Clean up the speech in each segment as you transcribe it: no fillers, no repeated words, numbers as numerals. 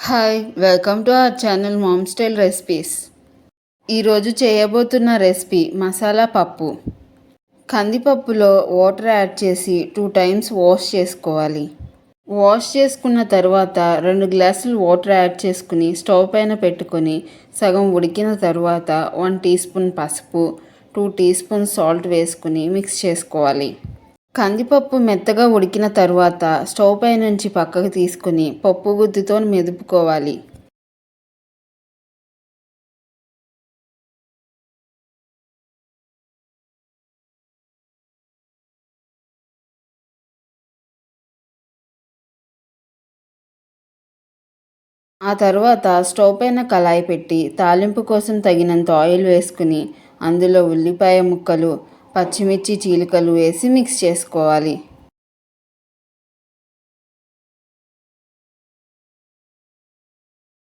Hi welcome to our channel ma'am style recipes. ఈరోజు చేయబోతున్న recipe masala పప్పు. కందిపప్పులో వాటర్ యాడ్ చేసి 2 టైమ్స్ వాష్ చేసుకోవాలి. వాష్ చేసుకున్న తర్వాత 2 గ్లాసులు వాటర్ యాడ్ చేసుకుని స్టవ్ పైన పెట్టుకొని సగం ఉడికిన తర్వాత 1 టీ స్పూన్ పసుపు, 2 టీ స్పూన్ సాల్ట్ వేసుకుని మిక్స్ చేసుకోవాలి. కందిపప్పు మెత్తగా ఉడికిన తర్వాత స్టవ్ పై నుంచి పక్కకు తీసుకుని పప్పు గుత్తితో మెదుపుకోవాలి. ఆ తర్వాత స్టవ్ పైన కళాయి పెట్టి తాలింపు కోసం తగినంత ఆయిల్ వేసుకుని అందులో ఉల్లిపాయ ముక్కలు, పచ్చిమిర్చి చీలికలు వేసి మిక్స్ చేసుకోవాలి.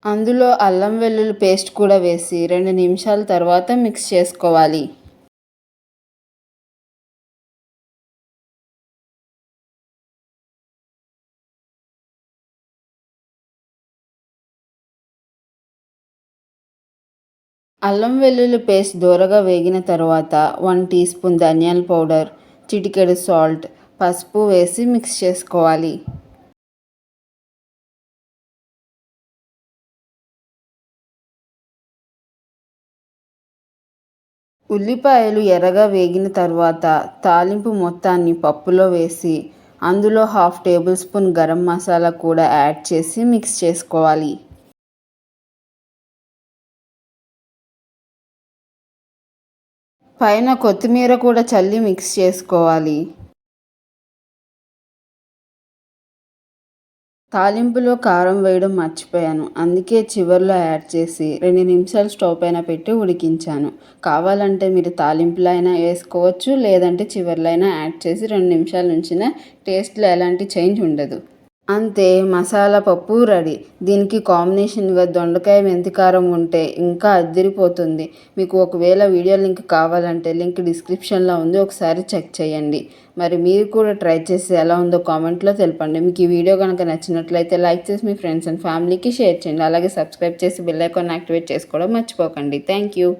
అందులో అల్లం వెల్లుల్లి పేస్ట్ కూడా వేసి 2 నిమిషాల తర్వాత మిక్స్ చేసుకోవాలి. అల్లం వెల్లుల్లి పేస్ట్ దూరగా వేగిన తర్వాత 1 టీ స్పూన్ ధనియాల పౌడర్, చిటికెడు సాల్ట్, పసుపు వేసి మిక్స్ చేసుకోవాలి. ఉల్లిపాయలు ఎర్రగా వేగిన తర్వాత తాలింపు మొత్తాన్ని పప్పులో వేసి అందులో 1/2 టేబుల్ స్పూన్ గరం మసాలా కూడా యాడ్ చేసి మిక్స్ చేసుకోవాలి. పైన కొత్తిమీర కూడా చల్లి మిక్స్ చేసుకోవాలి. తాలింపులో కారం వేయడం మర్చిపోయాను, అందుకే చివర్లో యాడ్ చేసి 2 నిమిషాలు స్టవ్ పైన పెట్టి ఉడికించాను. కావాలంటే మీరు తాలింపులో అయినా వేసుకోవచ్చు, లేదంటే చివర్లో అయినా యాడ్ చేసి 2 నిమిషాలు ఉంచిన టేస్ట్లో ఎలాంటి చేంజ్ ఉండదు. అంతే, మసాలా పప్పు రెడీ. దీనికి కాంబినేషన్గా దొండకాయ మెంతికారం ఉంటే ఇంకా అదిరిపోతుంది. మీకు ఒకవేళ వీడియో లింక్ కావాలంటే లింక్ డిస్క్రిప్షన్లో ఉంది, ఒకసారి చెక్ చేయండి. మరి మీరు కూడా ట్రై చేసి ఎలా ఉందో కామెంట్లో తెలపండి. మీకు ఈ వీడియో కనుక నచ్చినట్లయితే లైక్ చేసి మీ ఫ్రెండ్స్ అండ్ ఫ్యామిలీకి షేర్ చేయండి. అలాగే సబ్స్క్రైబ్ చేసి బెల్ ఐకాన్ యాక్టివేట్ చేసుకోవడం మర్చిపోకండి. Thank you.